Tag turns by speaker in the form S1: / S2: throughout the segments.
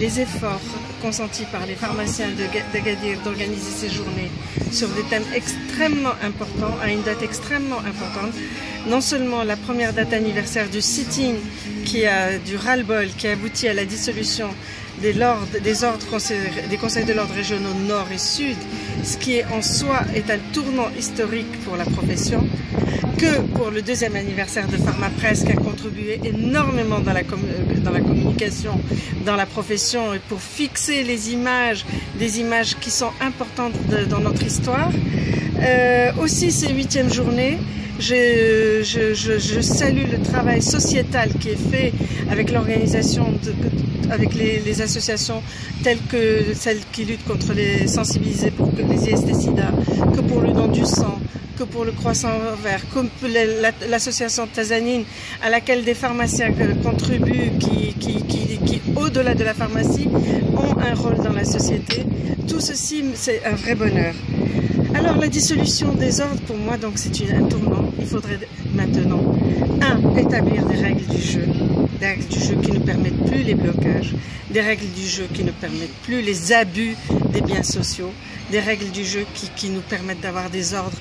S1: les efforts consentis par les pharmaciens d'Agadir d'organiser ces journées sur des thèmes extrêmement importants, à une date extrêmement importante. Non seulement la première date anniversaire du sit-in du ras-le-bol qui a abouti à la dissolution des conseils de l'ordre régionaux nord et sud, ce qui en soi est un tournant historique pour la profession, que pour le deuxième anniversaire de PharmaPresse qui a contribué énormément dans la communication, dans la profession et pour fixer les images, des images qui sont importantes dans notre histoire. Aussi ces 8e journées, je salue le travail sociétal qui est fait avec l'organisation, avec les associations telles que celles qui luttent contre les sensibilisés pour les IST-Sida, que pour le don du sang, que pour le croissant vert, comme l'association Tazanine à laquelle des pharmaciens contribuent qui au-delà de la pharmacie, ont un rôle dans la société. Tout ceci, c'est un vrai bonheur. Alors la dissolution des ordres, pour moi, donc c'est un tournant. Il faudrait maintenant, établir des règles du jeu qui ne permettent plus les blocages, des règles du jeu qui ne permettent plus les abus des biens sociaux, des règles du jeu qui nous permettent d'avoir des ordres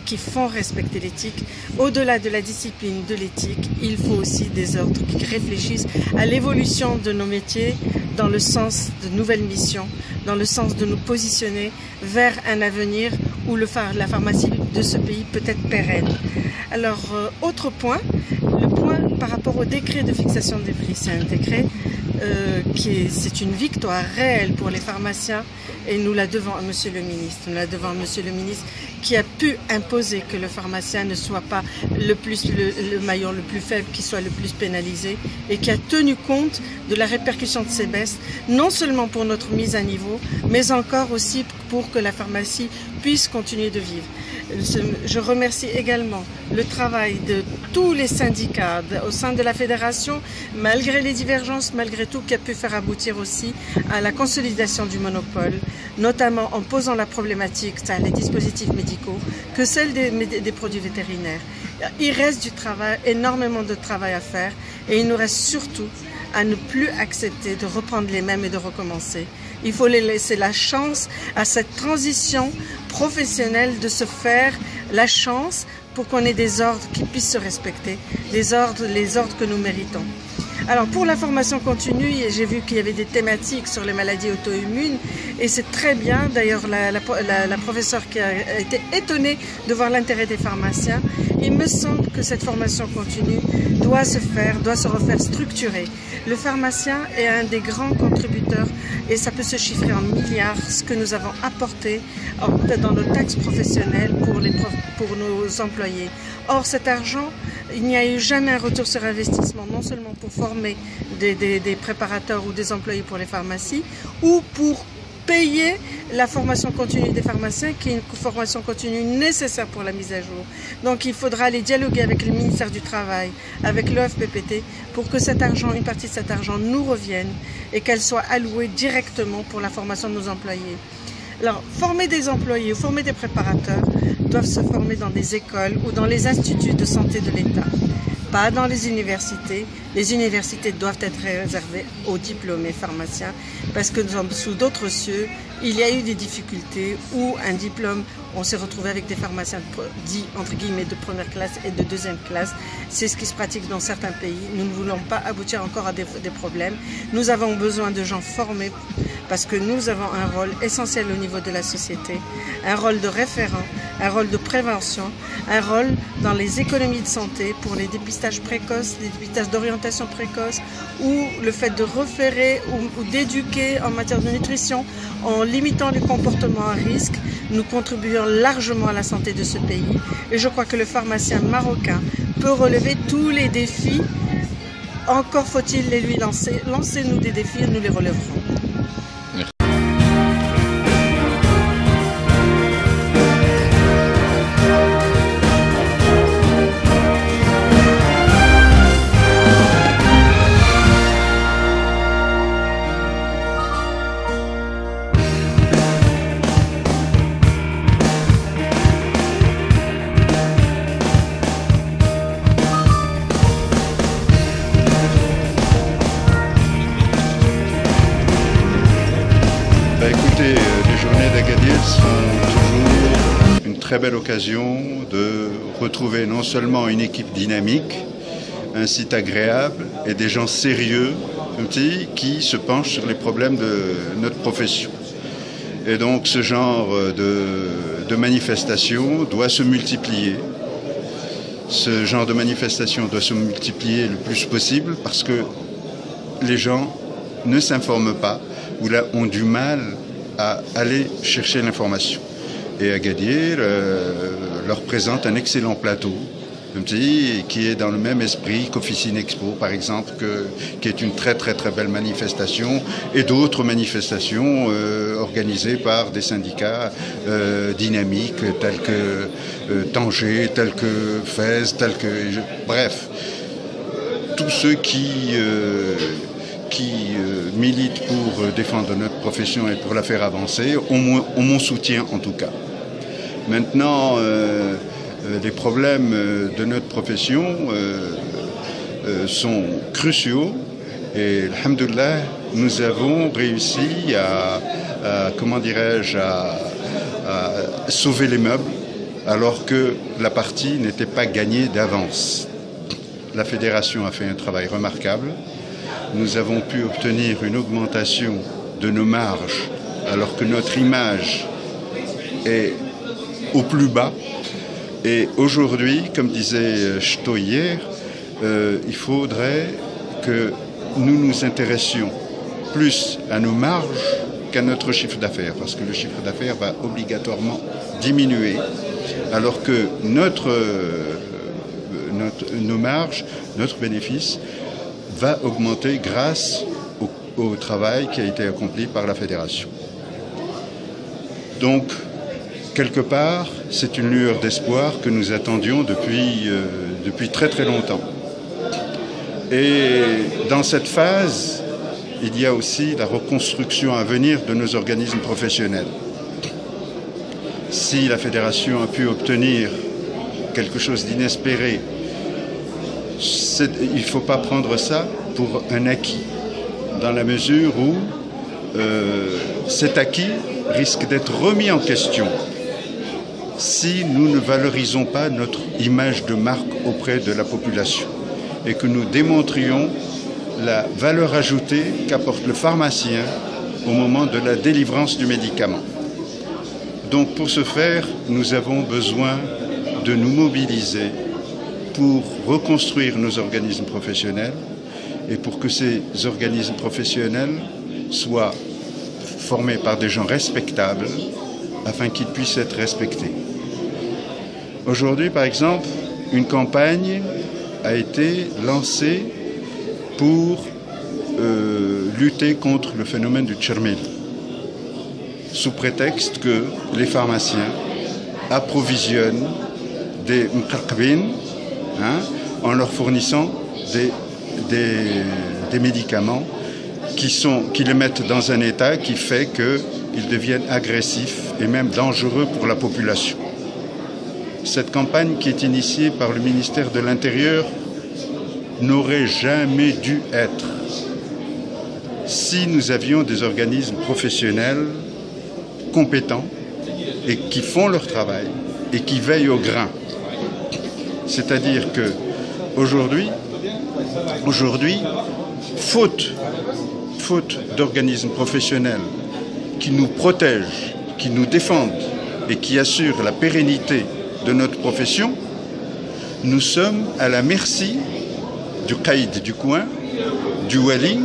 S1: qui font respecter l'éthique. Au-delà de la discipline de l'éthique, il faut aussi des ordres qui réfléchissent à l'évolution de nos métiers dans le sens de nouvelles missions, dans le sens de nous positionner vers un avenir où la pharmacie de ce pays peut être pérenne. Alors, autre point, le point par rapport au décret de fixation des prix, c'est un décret c'est une victoire réelle pour les pharmaciens et nous la devons à Monsieur le ministre, qui a pu imposer que le pharmacien ne soit pas le maillon le plus faible, qui soit le plus pénalisé et qui a tenu compte de la répercussion de ces baisses, non seulement pour notre mise à niveau, mais encore aussi pour que la pharmacie puisse continuer de vivre. Je remercie également le travail de tous les syndicats au sein de la fédération, malgré les divergences, malgré tout, qui a pu faire aboutir aussi à la consolidation du monopole, notamment en posant la problématique, les dispositifs médicaux, que celle des produits vétérinaires. Il reste du travail, énormément de travail à faire, et il nous reste surtout à ne plus accepter de reprendre les mêmes et de recommencer. Il faut les laisser la chance à cette transition professionnelle de se faire la chance pour qu'on ait des ordres qui puissent se respecter, les ordres que nous méritons. Alors pour la formation continue, j'ai vu qu'il y avait des thématiques sur les maladies auto-immunes et c'est très bien. D'ailleurs, la professeure qui a été étonnée de voir l'intérêt des pharmaciens. Il me semble que cette formation continue doit se refaire structurée. Le pharmacien est un des grands contributeurs et ça peut se chiffrer en milliards, ce que nous avons apporté dans nos taxes professionnelles pour nos employés. Or, cet argent, il n'y a eu jamais un retour sur investissement, non seulement pour former des préparateurs ou des employés pour les pharmacies, ou pour payer la formation continue des pharmaciens, qui est une formation continue nécessaire pour la mise à jour. Donc il faudra aller dialoguer avec le ministère du Travail, avec l'OFPPT, pour que cet argent, une partie de cet argent nous revienne et qu'elle soit allouée directement pour la formation de nos employés. Alors, former des employés ou former des préparateurs doivent se former dans des écoles ou dans les instituts de santé de l'État, pas dans les universités. Les universités doivent être réservées aux diplômés pharmaciens parce que sous d'autres cieux, il y a eu des difficultés où un diplôme, on s'est retrouvé avec des pharmaciens dits entre guillemets de première classe et de deuxième classe. C'est ce qui se pratique dans certains pays. Nous ne voulons pas aboutir encore à des problèmes. Nous avons besoin de gens formés parce que nous avons un rôle essentiel au niveau de la société, un rôle de référent, un rôle de prévention, un rôle dans les économies de santé pour les dépistages précoces, les dépistages d'orientation précoce ou le fait de référer ou d'éduquer en matière de nutrition en limitant les comportements à risque. Nous contribuons largement à la santé de ce pays et je crois que le pharmacien marocain peut relever tous les défis. Encore faut-il les lui lancer. Lancez-nous des défis et nous les relèverons.
S2: d'Agadir sont toujours une très belle occasion de retrouver non seulement une équipe dynamique, un site agréable et des gens sérieux qui se penchent sur les problèmes de notre profession. Et donc ce genre de manifestation doit se multiplier. Ce genre de manifestation doit se multiplier le plus possible parce que les gens ne s'informent pas ou là ont du mal à aller chercher l'information. Et Agadir leur présente un excellent plateau qui est dans le même esprit qu'Officine Expo, par exemple, qui est une très belle manifestation, et d'autres manifestations organisées par des syndicats dynamiques tels que Tanger, tels que Fès, bref, tous ceux qui militent pour défendre notre profession et pour la faire avancer ont mon soutien en tout cas. Maintenant, les problèmes de notre profession sont cruciaux et, alhamdoulilah, nous avons réussi à sauver les meubles alors que la partie n'était pas gagnée d'avance. La fédération a fait un travail remarquable. Nous avons pu obtenir une augmentation de nos marges alors que notre image est au plus bas. Et aujourd'hui, comme disait Chto hier, il faudrait que nous nous intéressions plus à nos marges qu'à notre chiffre d'affaires, parce que le chiffre d'affaires va obligatoirement diminuer, alors que nos marges, notre bénéfice, va augmenter grâce au travail qui a été accompli par la fédération. Donc, quelque part, c'est une lueur d'espoir que nous attendions depuis très longtemps. Et dans cette phase, il y a aussi la reconstruction à venir de nos organismes professionnels. Si la fédération a pu obtenir quelque chose d'inespéré, il ne faut pas prendre ça pour un acquis, dans la mesure où cet acquis risque d'être remis en question si nous ne valorisons pas notre image de marque auprès de la population et que nous démontrions la valeur ajoutée qu'apporte le pharmacien au moment de la délivrance du médicament. Donc pour ce faire, nous avons besoin de nous mobiliser pour reconstruire nos organismes professionnels et pour que ces organismes professionnels soient formés par des gens respectables afin qu'ils puissent être respectés. Aujourd'hui, par exemple, une campagne a été lancée pour lutter contre le phénomène du tchermil, sous prétexte que les pharmaciens approvisionnent des mqarqbin en leur fournissant des médicaments qui les mettent dans un état qui fait qu'ils deviennent agressifs et même dangereux pour la population. Cette campagne qui est initiée par le ministère de l'Intérieur n'aurait jamais dû être si nous avions des organismes professionnels compétents et qui font leur travail et qui veillent au grain. C'est-à-dire que aujourd'hui, faute d'organismes professionnels qui nous protègent, qui nous défendent et qui assurent la pérennité de notre profession, nous sommes à la merci du caïd du coin, du wali,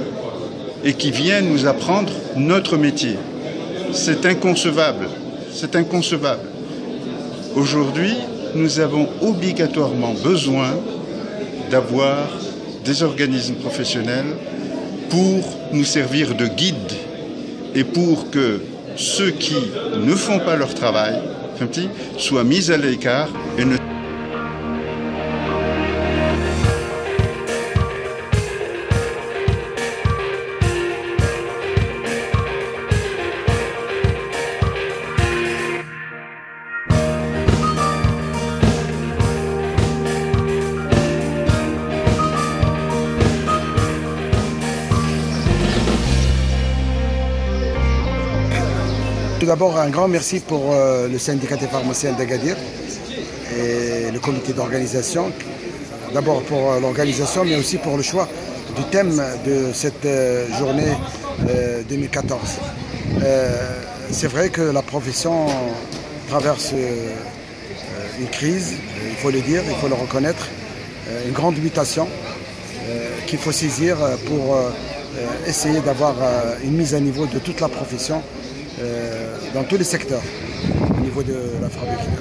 S2: et qui vient nous apprendre notre métier. C'est inconcevable. C'est inconcevable. Aujourd'hui, nous avons obligatoirement besoin d'avoir des organismes professionnels pour nous servir de guide et pour que ceux qui ne font pas leur travail soient mis à l'écart et ne
S3: d'abord un grand merci pour le syndicat des pharmaciens d'Agadir et le comité d'organisation. D'abord pour l'organisation, mais aussi pour le choix du thème de cette journée 2014. C'est vrai que la profession traverse une crise, il faut le dire, il faut le reconnaître, une grande mutation qu'il faut saisir pour essayer d'avoir une mise à niveau de toute la profession dans tous les secteurs, au niveau de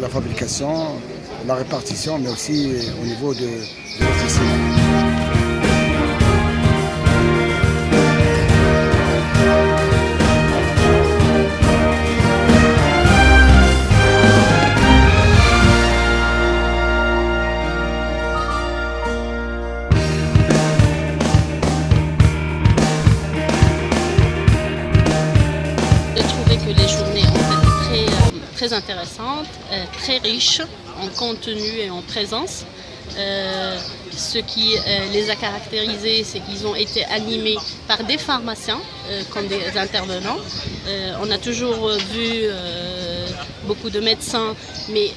S3: la fabrication, la répartition, mais aussi au niveau de l'officine.
S4: Très intéressante, très riche en contenu et en présence. Ce qui les a caractérisés, c'est qu'ils ont été animés par des pharmaciens comme des intervenants. On a toujours vu beaucoup de médecins, mais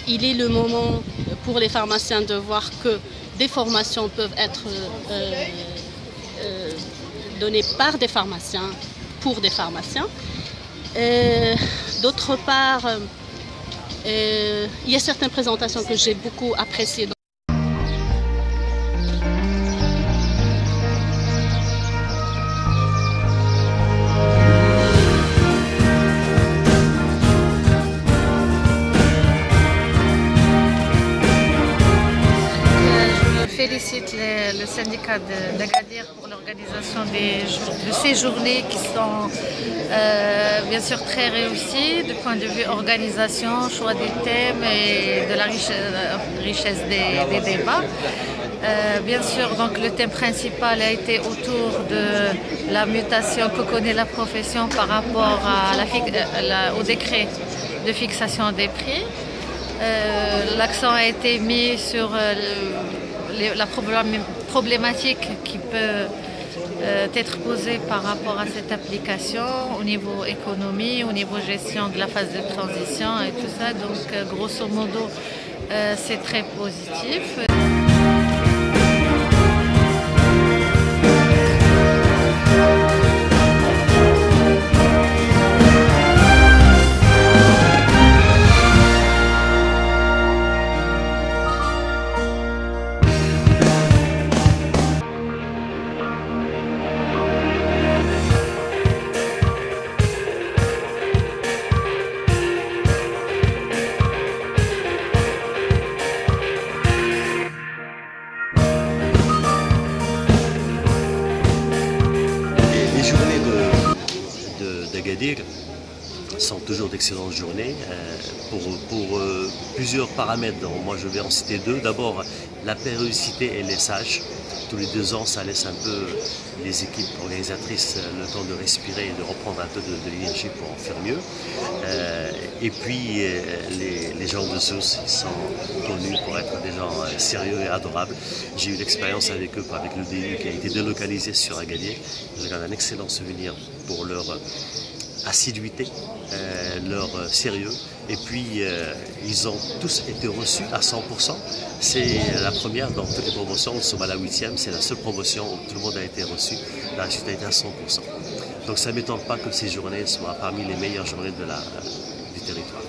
S4: il est le moment pour les pharmaciens de voir que des formations peuvent être données par des pharmaciens, pour des pharmaciens. D'autre part, il y a certaines présentations que j'ai beaucoup appréciées.
S5: Je félicite le syndicat d'Agadir pour l'organisation de ces journées qui sont bien sûr très réussies du point de vue organisation, choix des thèmes et de la richesse des débats. Bien sûr, donc, le thème principal a été autour de la mutation que connaît la profession par rapport au décret de fixation des prix. L'accent a été mis sur la problématique qui peut être posée par rapport à cette application au niveau économie, au niveau gestion de la phase de transition et tout ça. Donc grosso modo, c'est très positif.
S6: d'Agadir sont toujours d'excellentes journées pour plusieurs paramètres. Donc, moi je vais en citer deux. D'abord la périodicité et les sages. Tous les 2 ans, ça laisse un peu les équipes organisatrices le temps de respirer et de reprendre un peu de l'énergie pour en faire mieux. Et puis les gens de Sousse, ils sont connus pour être des gens sérieux et adorables. J'ai eu l'expérience avec eux, avec le DU qui a été délocalisé sur Agadir. Je garde un excellent souvenir pour leur assiduité, leur sérieux, et puis ils ont tous été reçus à 100%. C'est la première dans toutes les promotions. Nous sommes à la 8e, c'est la seule promotion où tout le monde a été reçu. La réussite a été à 100%. Donc ça ne m'étonne pas que ces journées soient parmi les meilleures journées du territoire.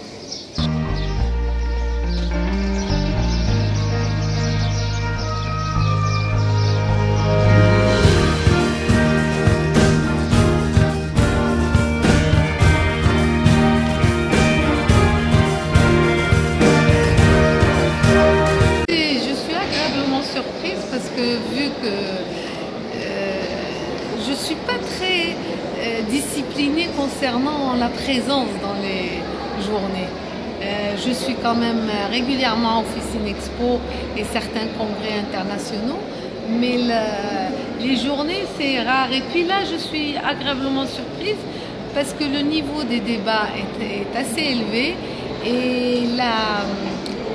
S5: Je ne suis pas très disciplinée concernant la présence dans les journées. Je suis quand même régulièrement à Officine Expo et certains congrès internationaux, mais les journées c'est rare. Et puis là je suis agréablement surprise parce que le niveau des débats est assez élevé et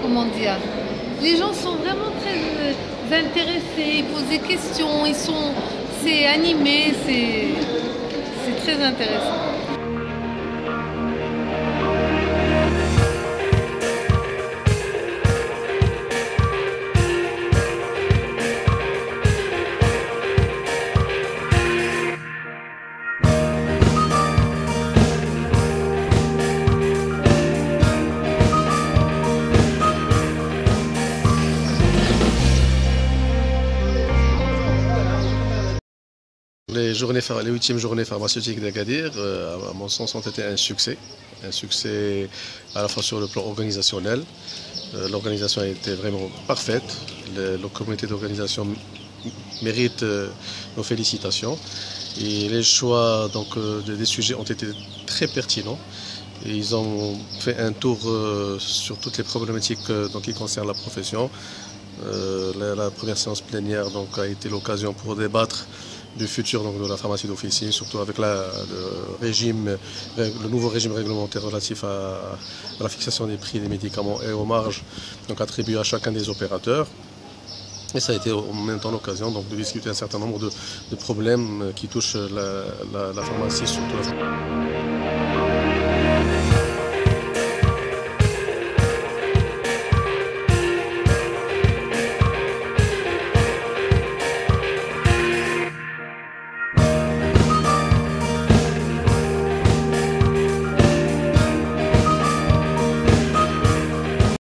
S5: comment dire, les gens sont vraiment très intéressés, ils posent des questions, c'est animé, c'est très intéressant.
S7: Les 8e journées pharmaceutiques d'Agadir, à mon sens, ont été un succès à la fois sur le plan organisationnel. L'organisation a été vraiment parfaite. Le comité d'organisation mérite nos félicitations. Et les choix des sujets ont été très pertinents. Et ils ont fait un tour sur toutes les problématiques qui concernent la profession. La première séance plénière a été l'occasion pour débattre du futur de la pharmacie d'officine, surtout avec le nouveau régime réglementaire relatif à la fixation des prix des médicaments et aux marges attribuées à chacun des opérateurs. Et ça a été en même temps l'occasion de discuter un certain nombre de problèmes qui touchent la pharmacie, surtout la pharmacie.